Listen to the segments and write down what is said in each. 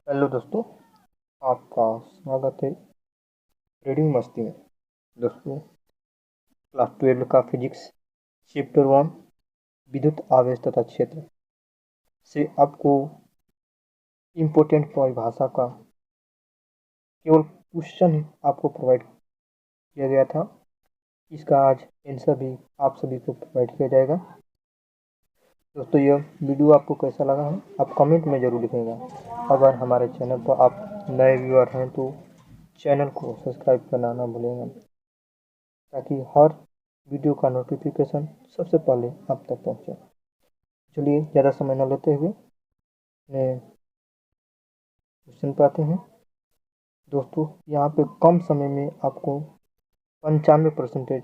Hello दोस्तों, आपका स्वागत है रीडिंग मस्ती में। दोस्तों, क्लास 12 का फिजिक्स चैप्टर 1 विद्युत आवेश तथा क्षेत्र से आपको इम्पोर्टेंट परिभाषा का केवल क्वेश्चन आपको प्रोवाइड किया गया था। इसका आज आंसर भी आप सभी को प्रोवाइड किया जाएगा। दोस्तों, यह वीडियो आपको कैसा लगा है आप कमेंट में ज़रूर लिखिएगा। अगर हमारे चैनल पर आप नए व्यूअर हैं तो चैनल को सब्सक्राइब करना ना भूलिएगा, ताकि हर वीडियो का नोटिफिकेशन सबसे पहले आप तक पहुंचे। चलिए, ज़्यादा समय न लेते हुए अपने क्वेश्चन पर आते हैं। दोस्तों, यहाँ पे कम समय में आपको 95%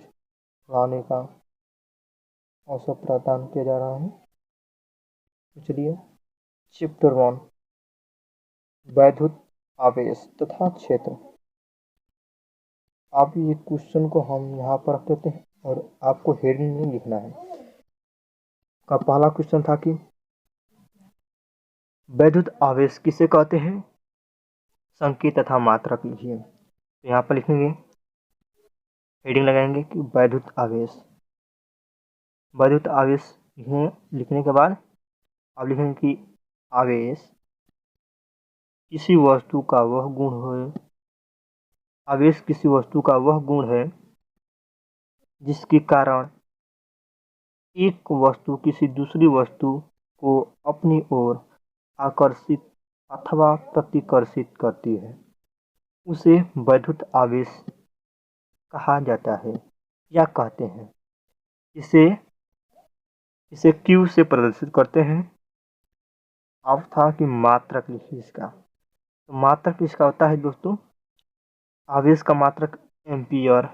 लाने का अवसर प्रदान किया जा रहा है। तो चलिए, चैप्टर 1 वैद्युत आवेश तथा क्षेत्र। आप ये क्वेश्चन को हम यहाँ पर रख देते हैं और आपको हेडिंग में लिखना है। का पहला क्वेश्चन था कि वैद्युत आवेश किसे कहते हैं, संकेत तथा मात्रक लिखिए। तो यहाँ पर लिखेंगे, हेडिंग लगाएंगे कि वैद्युत आवेश। वैद्युत आवेश लिखने के बाद आप लिखेंगे कि आवेश किसी वस्तु का वह गुण है, आवेश किसी वस्तु का वह गुण है जिसके कारण एक वस्तु किसी दूसरी वस्तु को अपनी ओर आकर्षित अथवा प्रतिकर्षित करती है, उसे वैद्युत आवेश कहा जाता है या कहते हैं। इसे Q से प्रदर्शित करते हैं। अब था कि मात्रक लिखिए इसका। तो मात्रक इसका होता है दोस्तों, आवेश का मात्रक एम्पियर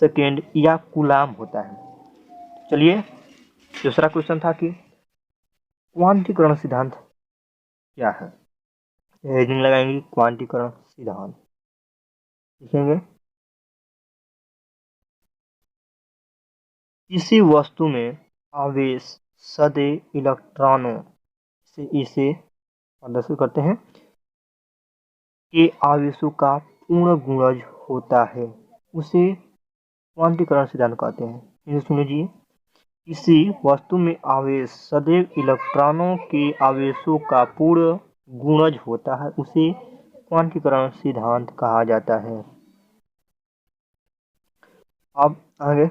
सेकेंड या कूलाम होता है। चलिए, दूसरा क्वेश्चन था कि क्वांटीकरण सिद्धांत क्या है। हेडिंग लगाएंगे क्वांटीकरण सिद्धांत, लिखेंगे किसी वस्तु में आवेश सदैव इलेक्ट्रॉनों से इसे प्रदर्शित करते हैं के आवेशों का पूर्ण गुणज होता है, उसे क्वांटीकरण सिद्धांत कहते हैं। इसे सुन लीजिए, किसी वस्तु में आवेश सदैव इलेक्ट्रॉनों के आवेशों का पूर्ण गुणज होता है, उसे क्वांटीकरण सिद्धांत कहा जाता है। अब आगे,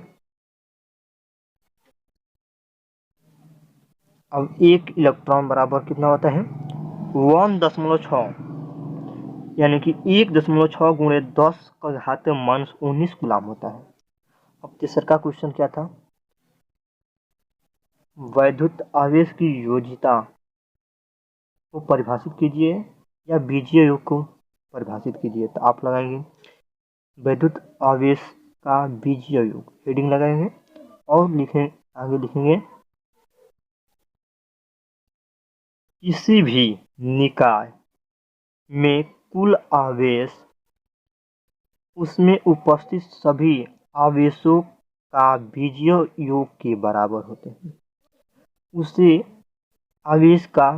अब एक इलेक्ट्रॉन बराबर कितना होता है 1.6, यानी कि 1.6 गुणे 10 का घात -19 कूलाम होता है। अब तीसरा का क्वेश्चन क्या था, वैद्युत आवेश की योज्यता को परिभाषित कीजिए या बीजीय योग को परिभाषित कीजिए। तो आप लगाएंगे वैद्युत आवेश का बीजीय योग, हेडिंग लगाएंगे और आगे लिखेंगे किसी भी निकाय में कुल आवेश उसमें उपस्थित सभी आवेशों का बीजीय योग के बराबर होते हैं, उसे आवेश का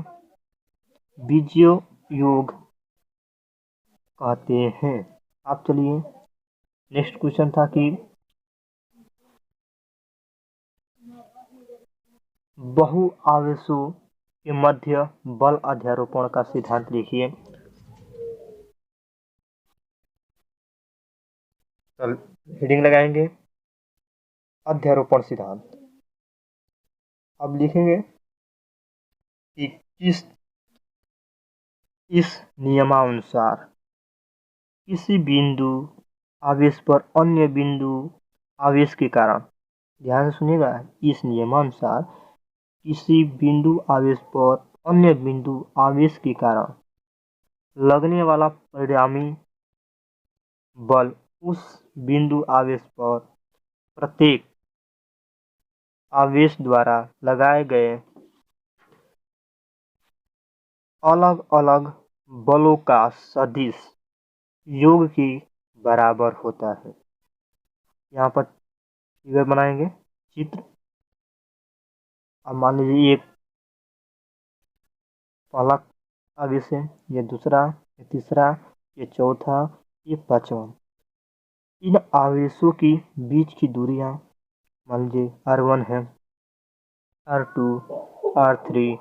बीजीय योग कहते हैं। आप चलिए, नेक्स्ट क्वेश्चन था कि बहु आवेशों के मध्य बल अध्यारोपण का सिद्धांत लिखिए। हेडिंग लगाएंगे अध्यारोपण सिद्धांत। अब लिखेंगे कि इस नियमानुसार किसी बिंदु आवेश पर अन्य बिंदु आवेश के कारण, ध्यान से सुनिएगा, इस नियमानुसार किसी बिंदु आवेश पर अन्य बिंदु आवेश के कारण लगने वाला परिणामी बल उस बिंदु आवेश पर प्रत्येक आवेश द्वारा लगाए गए अलग अलग बलों का सदिश योग के बराबर होता है। यहाँ पर फिगर बनाएंगे, चित्र। अब मान लीजिए एक पहला आवेश है, ये दूसरा, ये तीसरा, ये चौथा, ये पांचवा। इन आवेशों की बीच की दूरियां मान लीजिए R1 है, R2, R3,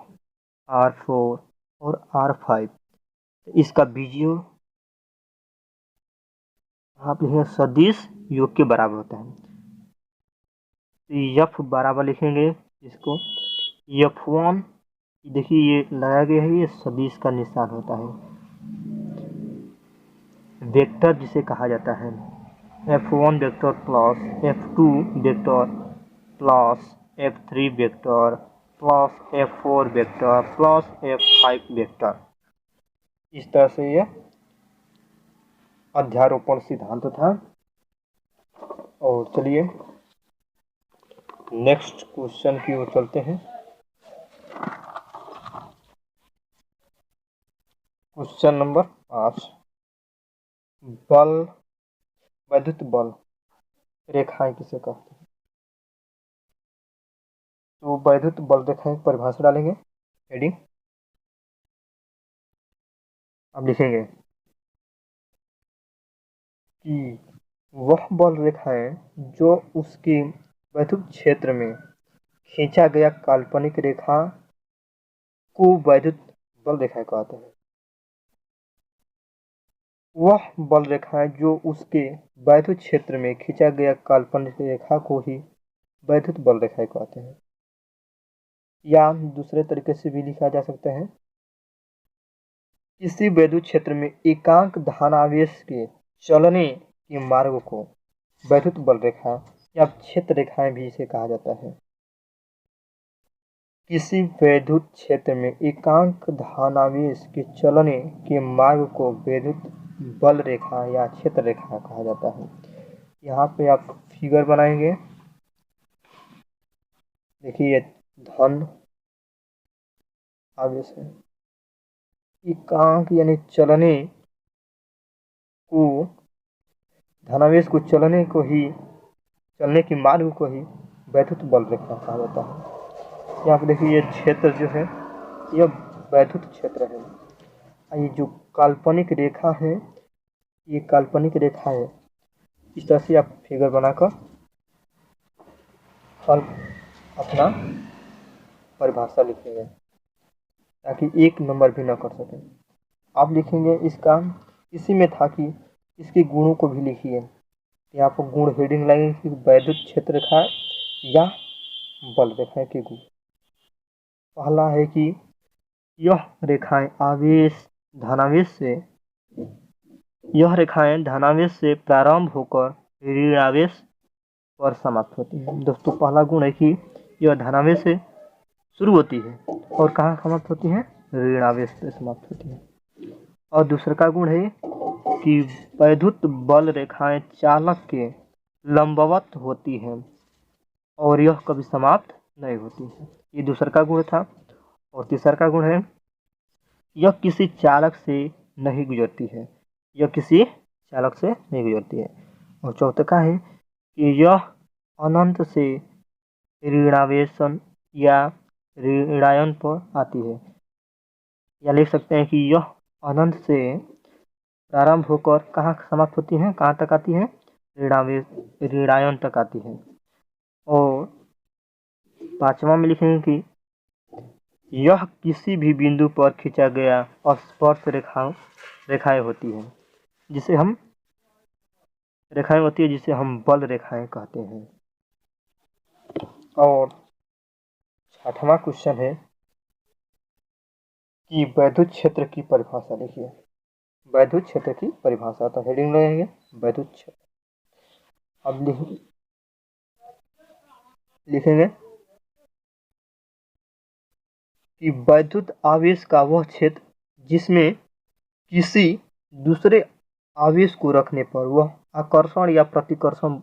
R4 और R5। इसका बीजीय आप लिखेंगे सदिश योग के बराबर होता है। तो F बराबर लिखेंगे इसको F1, देखिए ये लगाया गया है, ये सदिश का निशान होता है, वेक्टर जिसे कहा जाता है। F1 vector plus F2 vector plus F3 vector plus F4 vector plus F5 vector. इस तरह से यह अध्यारोपण सिद्धांत था। और चलिए नेक्स्ट क्वेश्चन की ओर चलते हैं। क्वेश्चन नंबर 5, बल, वैद्युत बल रेखाएं किसे कहते हैं? तो वैद्युत बल रेखाएं परिभाषा डालेंगे, हेडिंग अब लिखेंगे कि वह बल रेखाएं जो उसके वैद्युत क्षेत्र में खींचा गया काल्पनिक रेखा को वैद्युत बल रेखाएं कहते हैं। वह बल रेखाएं जो उसके वैद्युत क्षेत्र में खींचा गया काल्पनिक रेखा को ही वैद्युत बल रेखाएं कहते हैं। या दूसरे तरीके से भी लिखा जा सकता है, किसी वैद्युत क्षेत्र में एकांक धनावेश के चलने के मार्ग को वैद्युत बल रेखा या क्षेत्र रेखाएं भी इसे कहा जाता है। किसी वैद्युत क्षेत्र में एकांक धनावेश के चलने के मार्ग को वैद्युत बल रेखा या क्षेत्र रेखा कहा जाता है। यहाँ पे आप फिगर बनाएंगे, देखिए धन आवेश है, एकांक यानी चलने को, धनावेश को चलने को ही, चलने के मार्ग को ही वैद्युत बल रेखा कहा जाता है। यहाँ पे देखिए ये क्षेत्र जो है यह वैद्युत क्षेत्र है। ये जो काल्पनिक रेखा है, ये काल्पनिक रेखा है। इस तरह से आप फिगर बनाकर हल अपना परिभाषा लिखेंगे ताकि एक नंबर भी ना कर सकें। आप लिखेंगे इसका, इसी में था कि इसके गुणों को भी लिखिए। यहाँ पर गुण हेडिंग लगेगी कि वैद्युत क्षेत्र रेखा या बल रेखाएं के गुण। पहला है कि यह रेखाएं धनावेश से प्रारंभ होकर ऋणावेश पर समाप्त होती है। दोस्तों पहला गुण है कि यह धनावेश से शुरू होती है और कहाँ समाप्त होती है? ऋणावेश पर समाप्त होती है। और दूसरा का गुण है कि वैद्युत बल रेखाएं चालक के लंबवत होती हैं और यह कभी समाप्त नहीं होती है। ये दूसरा का गुण था। और तीसरा का गुण है यह किसी चालक से नहीं गुजरती है, यह किसी चालक से नहीं गुजरती है। और चौथा का है कि यह अनंत से ऋणावेशन या ऋणायन पर आती है। या लिख सकते हैं कि यह अनंत से प्रारंभ होकर कहाँ समाप्त होती है, कहाँ तक आती है? ऋणायन तक आती है। और पांचवा में लिखेंगे कि यह किसी भी बिंदु पर खींचा गया स्पर्श रेखाएं होती हैं, जिसे हम बल रेखाएं कहते हैं। और छठवां क्वेश्चन है कि वैद्युत क्षेत्र की परिभाषा लिखिए। वैद्युत क्षेत्र की परिभाषा, तो हेडिंग लगाएंगे वैद्युत क्षेत्र। अब लिखेंगे कि वैद्युत आवेश का वह क्षेत्र जिसमें किसी दूसरे आवेश को रखने पर वह आकर्षण या प्रतिकर्षण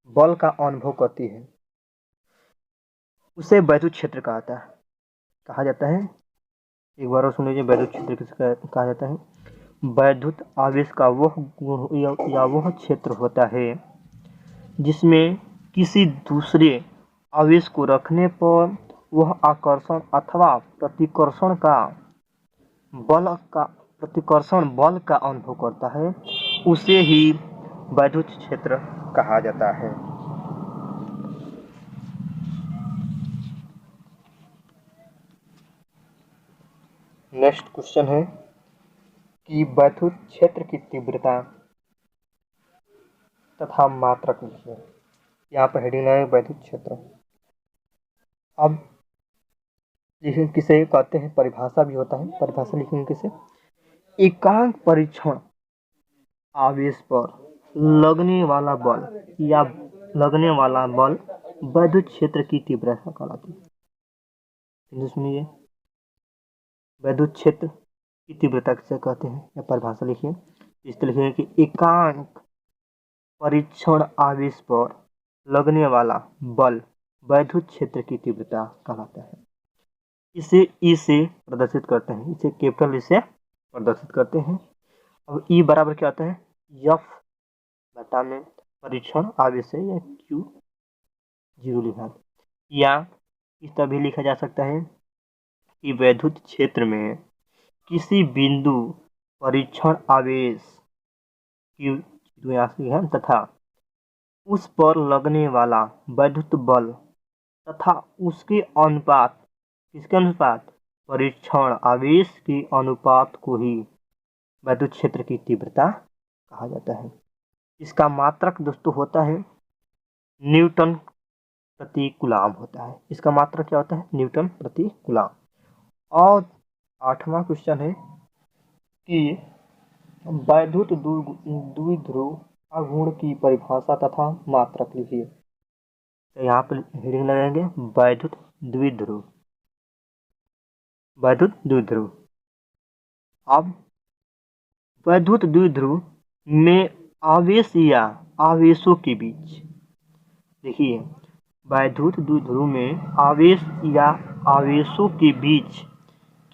बल का अनुभव करती है, उसे वैद्युत क्षेत्र कहा जाता है। एक बार और सुन लीजिए, वैद्युत क्षेत्र किसे कहा जाता है? वैद्युत आवेश का वह गुण या वह क्षेत्र होता है जिसमें किसी दूसरे आवेश को रखने पर वह आकर्षण अथवा प्रतिकर्षण का बल का प्रतिकर्षण बल का अनुभव करता है उसे ही वैद्युत क्षेत्र कहा जाता है। नेक्स्ट क्वेश्चन है कि वैद्युत क्षेत्र की तीव्रता तथा मात्रक लिखिए। यहाँ पर हेडिंग है वैद्युत क्षेत्र। अब लिखेंगे किसे कहते हैं, परिभाषा भी होता है, परिभाषा लिखेंगे किसे, एकांक परीक्षण आवेश पर लगने वाला बल या लगने वाला बल वैद्युत क्षेत्र की तीव्रता कहलाती है। सुनिए, वैद्युत क्षेत्र की तीव्रता किसे कहते हैं या परिभाषा लिखिए। इस तरह लिखेंगे कि एकांक परीक्षण आवेश पर लगने वाला बल वैद्युत क्षेत्र की तीव्रता कहलाता है। इसे ई से प्रदर्शित करते हैं, इसे कैपिटल ई से प्रदर्शित करते हैं। अब ई बराबर क्या होता है, एफ बटा में परीक्षण आवेश है या क्यू 0 लिखा, या इस तरह भी लिखा जा सकता है कि वैद्युत क्षेत्र में किसी बिंदु परीक्षण आवेश क्यू है तथा उस पर लगने वाला वैद्युत बल तथा उसके अनुपात, किसके अनुपात, परीक्षण आवेश के अनुपात को ही वैद्युत क्षेत्र की तीव्रता कहा जाता है। इसका मात्रक दोस्तों होता है न्यूटन प्रति कूलाम होता है। इसका मात्रक क्या होता है, न्यूटन प्रति कूलाम। और 8वां क्वेश्चन है कि वैद्युत द्विध्रुव आघूर्ण की परिभाषा तथा मात्रक लिखिए। तो यहाँ पर हेडिंग लगाएंगे वैद्युत द्विध्रुव, वैद्युत द्विध्रुव। अब वैद्युत द्विध्रुव में आवेश या आवेशों के बीच, देखिए वैद्युत द्विध्रुव में आवेश या आवेशों के बीच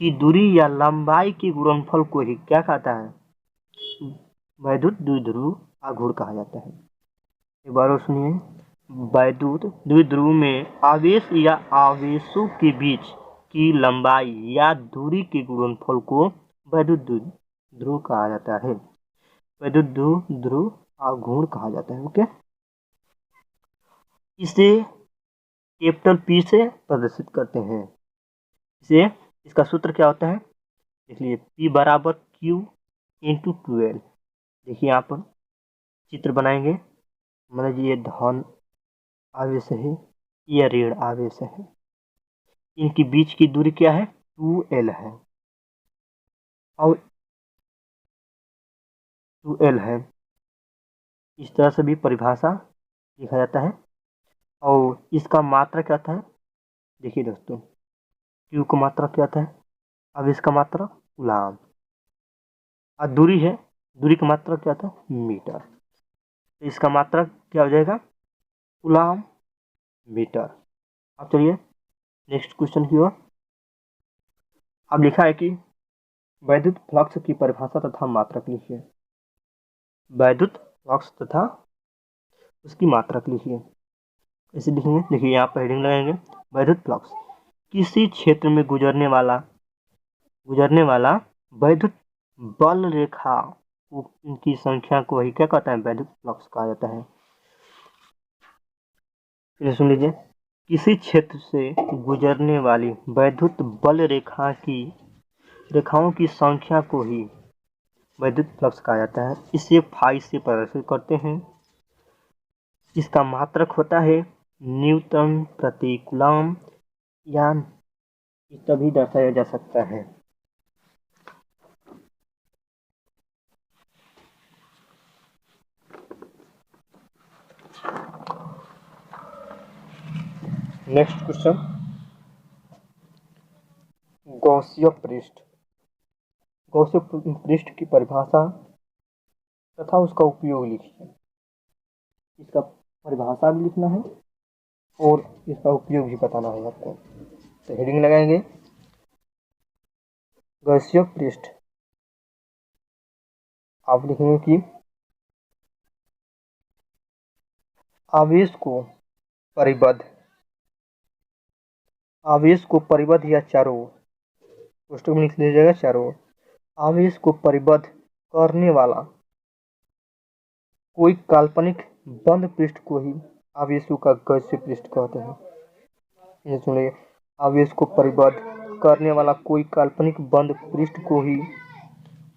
की दूरी या लंबाई के गुणनफल को ही क्या कहता है, वैद्युत द्विध्रुव आघूर्ण कहा जाता है। एक बार और सुनिए, वैद्युत द्विध्रुव में आवेश या आवेशों के बीच की लंबाई या दूरी के गुणनफल को वैद्युत द्विध्रुव कहा जाता है, वैद्युत द्विध्रुव आघूर्ण कहा जाता है। ओके, इसे कैपिटल पी से प्रदर्शित करते हैं। इसे, इसका सूत्र क्या होता है, इसलिए P बराबर Q इंटू 12। देखिए यहाँ पर चित्र बनाएंगे, मतलब ये धन आवेश है, ये ऋण आवेश है, इनके बीच की दूरी क्या है, 2L है, और 2L है। इस तरह से भी परिभाषा लिखा जाता है। और इसका मात्रा क्या होता है, देखिए दोस्तों, Q का मात्रा क्या होता है, अब इसका मात्रा कूलाम, और दूरी है, दूरी का मात्रा क्या होता है, मीटर। तो इसका मात्रा क्या हो जाएगा, कूलाम मीटर। अब चलिए नेक्स्ट क्वेश्चन की ओर। अब लिखा है कि वैद्युत फ्लक्स की परिभाषा तथा मात्रक लिखिए। वैद्युत फ्लक्स तथा उसकी मात्रक लिखिए। इसे लिखेंगे, देखिए यहाँ पर हेडिंग लगाएंगे वैद्युत फ्लक्स किसी क्षेत्र में गुजरने वाला वैद्युत बल रेखा की संख्या को ही क्या कहता है, वैद्युत फ्लक्स कहा जाता है। फिर सुन लीजिए, किसी क्षेत्र से गुजरने वाली वैद्युत बल रेखाओं की संख्या को ही वैद्युत फ्लक्स कहा जाता है। इसे फाई से प्रदर्शित करते हैं। इसका मात्रक होता है न्यूटन प्रति कूलाम, या तभी दर्शाया जा सकता है। नेक्स्ट क्वेश्चन, गॉसिय पृष्ठ, गॉसिय पृष्ठ की परिभाषा तथा उसका उपयोग लिखिए। इसका परिभाषा भी लिखना है और इसका उपयोग भी बताना है आपको। तो हेडिंग लगाएंगे गॉसिय पृष्ठ। आप लिखेंगे कि आवेश को परिबद्ध या चारों ओर, पोस्टर में लिख लीजिएगा चारों ओर, आवेश को परिबद्ध करने वाला कोई काल्पनिक बंद पृष्ठ को ही आवेशों का गैसीय पृष्ठ कहते हैं। ये सुनिए, आवेश को परिबद्ध करने वाला कोई काल्पनिक बंद पृष्ठ को ही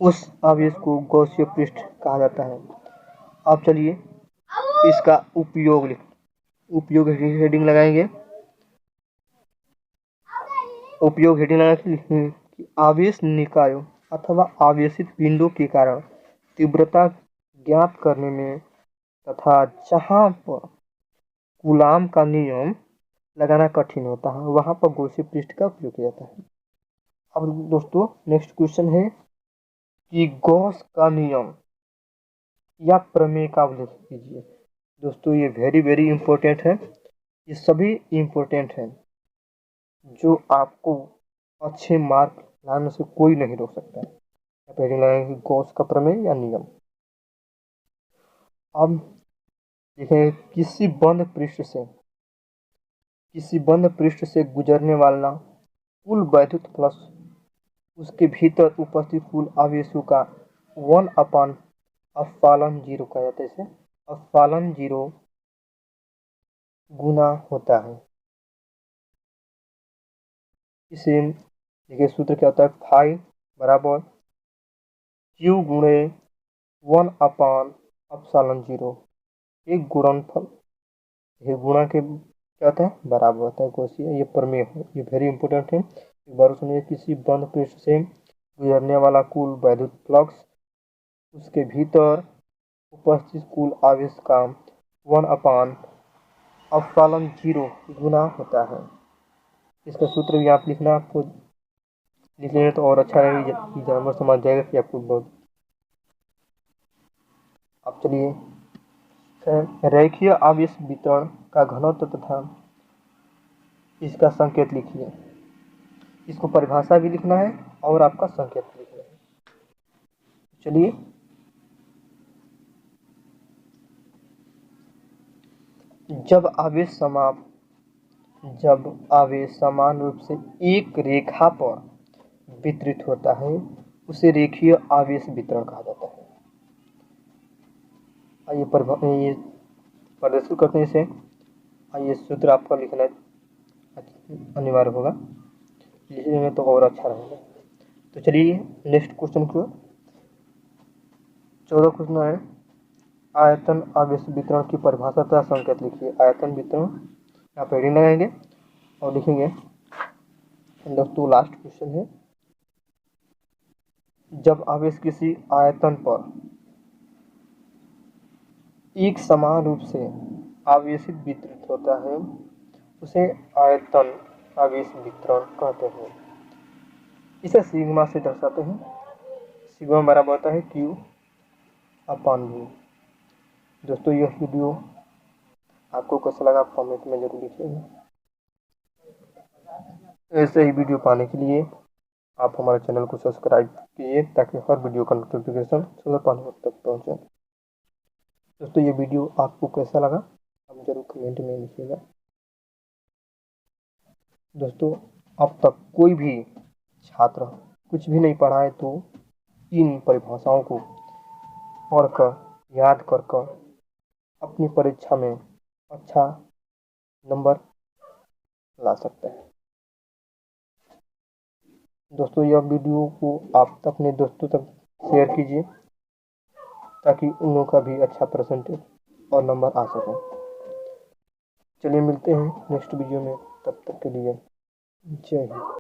उस आवेश को गैसीय पृष्ठ कहा जाता है। अब चलिए इसका उपयोग हेडिंग लगाएंगे। उपयोग हेडिंग लगा के लिखेंगे कि आवेश निकायों अथवा आवेशित पिंडों के कारण तीव्रता ज्ञात करने में तथा जहाँ पर कूलाम का नियम लगाना कठिन होता है वहाँ पर गॉसिप पृष्ठ का उपयोग किया जाता है। अब दोस्तों नेक्स्ट क्वेश्चन है कि गॉस का नियम या प्रमेय का उल्लेख कीजिए। दोस्तों ये वेरी वेरी इंपॉर्टेंट है, ये सभी इंपॉर्टेंट हैं जो आपको अच्छे मार्क लाने से कोई नहीं रोक सकता है। हेडिंग लगाएंगे गॉस का प्रमेय या नियम। अब देखें किसी बंद पृष्ठ से गुजरने वाला कुल वैद्युत प्लस उसके भीतर उपस्थित कुल आवेशों का 1/0 कहा जाता है। इसे अपसालन 0 गुना होता है। इसे देखिए सूत्र क्या होता है, फाई बराबर क्यू गुणे 1/0 एक गुणनफल, ये गुणा के क्या होता है बराबर होता है गॉसिय। ये प्रमेय है, ये वेरी इंपॉर्टेंट है। एक बार सुनिए, किसी बंद पृष्ठ से गुजरने वाला कुल वैद्युत फ्लक्स उसके भीतर उपस्थित कुल आवेश का 1/0 गुना होता है। इसका सूत्र भी आप लिखना, आपको लिख लेंगे तो और अच्छा रहेगा, जानवर समझ जाएगा कि आपको बहुत। अब चलिए रेखीय आवेश वितरण का घनत्व तथा इसका संकेत लिखिए। इसको परिभाषा भी लिखना है और आपका संकेत लिखना है। चलिए जब आवेश समान रूप से एक रेखा पर वितरित होता है उसे रेखीय आवेश वितरण कहा जाता है। आइए प्रदर्शित करते हैं इसे। आइए सूत्र आपका लिखना अनिवार्य होगा, लिखेंगे तो और अच्छा रहेगा। तो चलिए नेक्स्ट क्वेश्चन को 14 क्वेश्चन है, आयतन आवेश वितरण की परिभाषा तथा संकेत लिखिए। आयतन वितरण आप हेडिंग लगाएंगे और लिखेंगे। दोस्तों लास्ट क्वेश्चन है, जब आवेश किसी आयतन पर एक समान रूप से आवेशित वितरित होता है उसे आयतन आवेश वितरण कहते हैं। इसे सिग्मा से दर्शाते हैं। सिग्मा बराबर होता है Q/V। दोस्तों यह वीडियो आपको कैसा लगा कमेंट में जरूर लिखिएगा। ऐसे ही वीडियो पाने के लिए आप हमारे चैनल को सब्सक्राइब कीजिए ताकि हर वीडियो का नोटिफिकेशन सबसे पहले तक पहुंचे। दोस्तों ये वीडियो आपको कैसा लगा आप जरूर कमेंट में लिखिएगा। दोस्तों अब तक कोई भी छात्र कुछ भी नहीं पढ़ा है तो इन परिभाषाओं को पढ़कर याद कर अपनी परीक्षा में अच्छा नंबर ला सकते हैं। दोस्तों यह वीडियो को आप अपने दोस्तों तक शेयर कीजिए ताकि उन लोगों का भी अच्छा परसेंटेज और नंबर आ सके। चलिए मिलते हैं नेक्स्ट वीडियो में, तब तक के लिए जय हिंद।